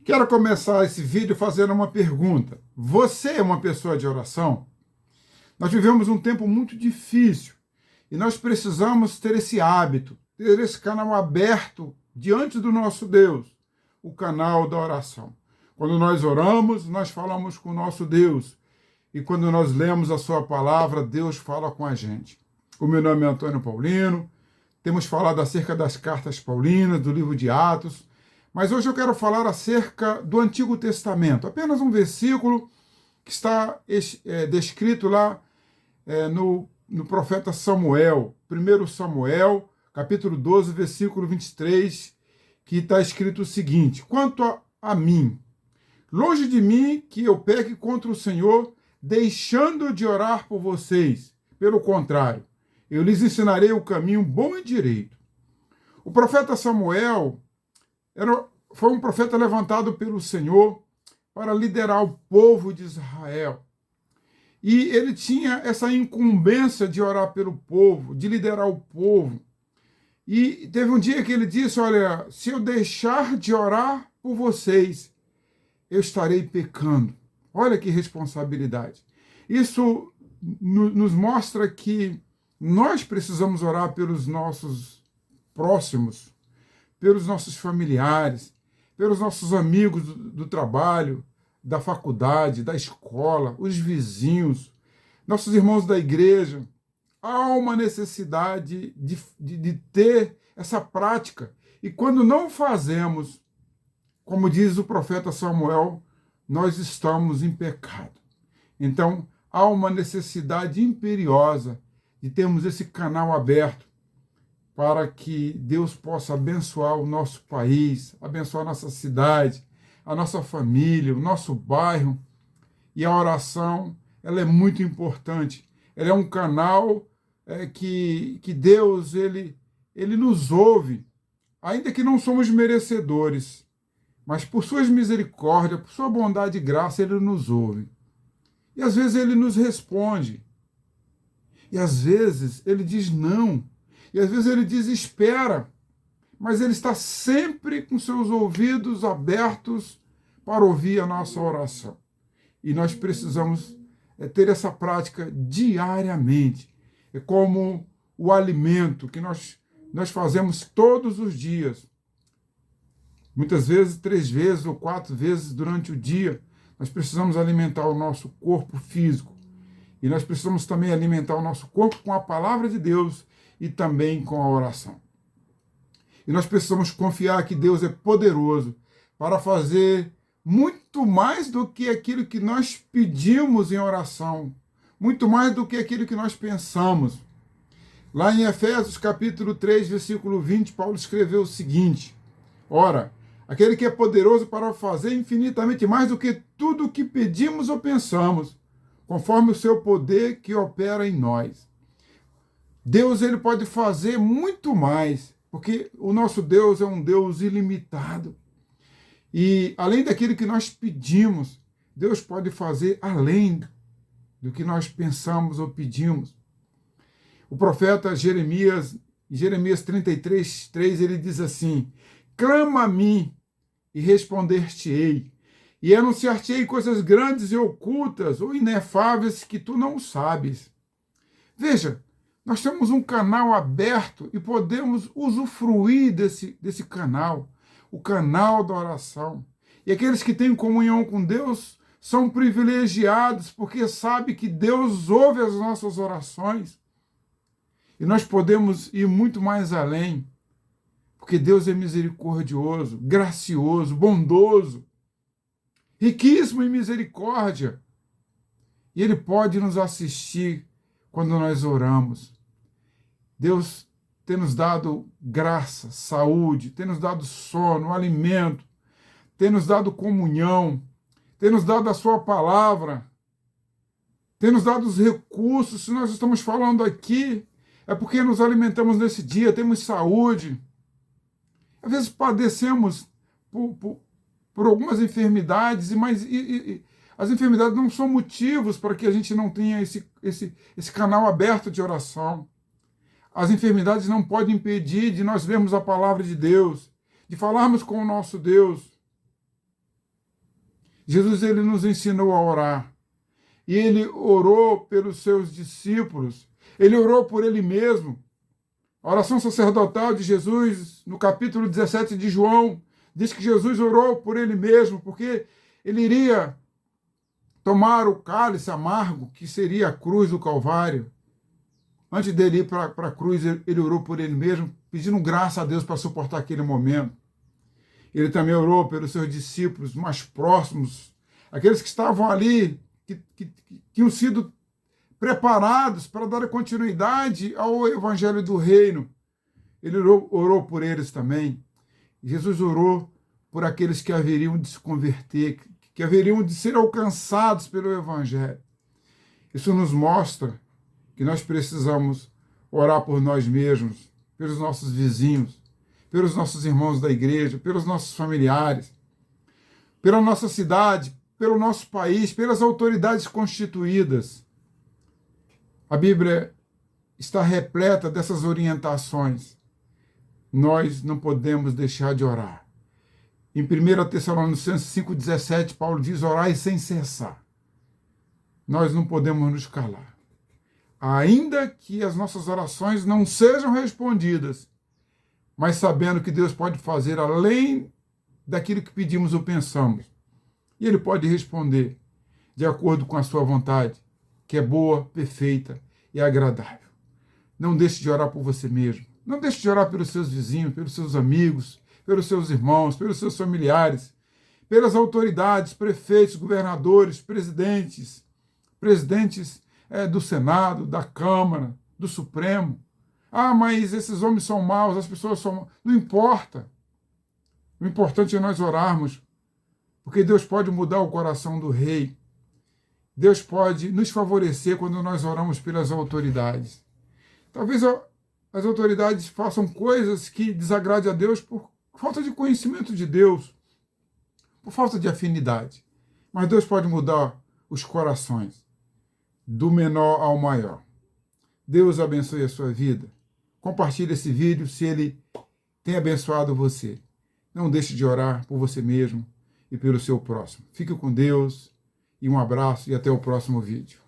Quero começar esse vídeo fazendo uma pergunta. Você é uma pessoa de oração? Nós vivemos um tempo muito difícil e nós precisamos ter esse hábito, ter esse canal aberto diante do nosso Deus, o canal da oração. Quando nós oramos, nós falamos com o nosso Deus. E quando nós lemos a sua palavra, Deus fala com a gente. O meu nome é Antônio Paulino. Temos falado acerca das cartas paulinas, do livro de Atos. Mas hoje eu quero falar acerca do Antigo Testamento. Apenas um versículo que está descrito lá no profeta Samuel. 1 Samuel, capítulo 12, versículo 23, que está escrito o seguinte: Quanto a mim, longe de mim que eu peque contra o Senhor, deixando de orar por vocês. Pelo contrário, eu lhes ensinarei o caminho bom e direito. O profeta Samuel foi um profeta levantado pelo Senhor para liderar o povo de Israel. E ele tinha essa incumbência de orar pelo povo, de liderar o povo. E teve um dia que ele disse: olha, se eu deixar de orar por vocês, eu estarei pecando. Olha que responsabilidade. Isso nos mostra que nós precisamos orar pelos nossos próximos, pelos nossos familiares, pelos nossos amigos do trabalho, da faculdade, da escola, os vizinhos, nossos irmãos da igreja. Há uma necessidade de ter essa prática. E quando não fazemos, como diz o profeta Samuel, nós estamos em pecado. Então, há uma necessidade imperiosa de termos esse canal aberto para que Deus possa abençoar o nosso país, abençoar a nossa cidade, a nossa família, o nosso bairro. E a oração, ela é muito importante. Ela é um canal que Deus ele nos ouve, ainda que não somos merecedores, mas por suas misericórdias, por sua bondade e graça, ele nos ouve. E às vezes ele nos responde. E às vezes ele diz não. E às vezes ele diz espera. Mas ele está sempre com seus ouvidos abertos para ouvir a nossa oração. E nós precisamos ter essa prática diariamente. É como o alimento que nós fazemos todos os dias. Muitas vezes, 3 vezes ou 4 vezes durante o dia, nós precisamos alimentar o nosso corpo físico. E nós precisamos também alimentar o nosso corpo com a palavra de Deus e também com a oração. E nós precisamos confiar que Deus é poderoso para fazer muito mais do que aquilo que nós pedimos em oração, muito mais do que aquilo que nós pensamos. Lá em Efésios capítulo 3, versículo 20, Paulo escreveu o seguinte: Ora, aquele que é poderoso para fazer infinitamente mais do que tudo o que pedimos ou pensamos, conforme o seu poder que opera em nós. Deus ele pode fazer muito mais, porque o nosso Deus é um Deus ilimitado. E além daquilo que nós pedimos, Deus pode fazer além do que nós pensamos ou pedimos. O profeta Jeremias, em Jeremias 33, 3, ele diz assim: Clama a mim e responder-te-ei, e anunciar-te-ei coisas grandes e ocultas ou inefáveis que tu não sabes. Veja, nós temos um canal aberto e podemos usufruir desse canal, o canal da oração. E aqueles que têm comunhão com Deus são privilegiados porque sabem que Deus ouve as nossas orações. E nós podemos ir muito mais além, porque Deus é misericordioso, gracioso, bondoso, riquíssimo em misericórdia. E Ele pode nos assistir quando nós oramos. Deus tem nos dado graça, saúde, tem nos dado sono, alimento, tem nos dado comunhão, tem nos dado a sua palavra, tem nos dado os recursos. Se nós estamos falando aqui, é porque nos alimentamos nesse dia, temos saúde. Às vezes padecemos por algumas enfermidades, mas as enfermidades não são motivos para que a gente não tenha esse canal aberto de oração. As enfermidades não podem impedir de nós lermos a palavra de Deus, de falarmos com o nosso Deus. Jesus, ele nos ensinou a orar. E ele orou pelos seus discípulos. Ele orou por ele mesmo. A oração sacerdotal de Jesus, no capítulo 17 de João, diz que Jesus orou por ele mesmo, porque ele iria tomar o cálice amargo, que seria a cruz do Calvário. Antes dele ir para a cruz, ele orou por ele mesmo, pedindo graça a Deus para suportar aquele momento. Ele também orou pelos seus discípulos mais próximos, aqueles que estavam ali, que tinham sido preparados para dar continuidade ao evangelho do reino. Ele orou por eles também. Jesus orou por aqueles que haveriam de se converter, que haveriam de ser alcançados pelo evangelho. Isso nos mostra que nós precisamos orar por nós mesmos, pelos nossos vizinhos, pelos nossos irmãos da igreja, pelos nossos familiares, pela nossa cidade, pelo nosso país, pelas autoridades constituídas. A Bíblia está repleta dessas orientações. Nós não podemos deixar de orar. Em 1 Tessalonicenses 5,17, Paulo diz: orai sem cessar. Nós não podemos nos calar. Ainda que as nossas orações não sejam respondidas, mas sabendo que Deus pode fazer além daquilo que pedimos ou pensamos. E Ele pode responder de acordo com a sua vontade, que é boa, perfeita e agradável. Não deixe de orar por você mesmo. Não deixe de orar pelos seus vizinhos, pelos seus amigos, pelos seus irmãos, pelos seus familiares, pelas autoridades, prefeitos, governadores, presidentes do Senado, da Câmara, do Supremo. Ah, mas esses homens são maus, as pessoas são maus. Não importa. O importante é nós orarmos, porque Deus pode mudar o coração do rei. Deus pode nos favorecer quando nós oramos pelas autoridades. Talvez as autoridades façam coisas que desagradem a Deus por falta de conhecimento de Deus, por falta de afinidade. Mas Deus pode mudar os corações, do menor ao maior. Deus abençoe a sua vida. Compartilhe esse vídeo se ele tem abençoado você. Não deixe de orar por você mesmo e pelo seu próximo. Fique com Deus e um abraço e até o próximo vídeo.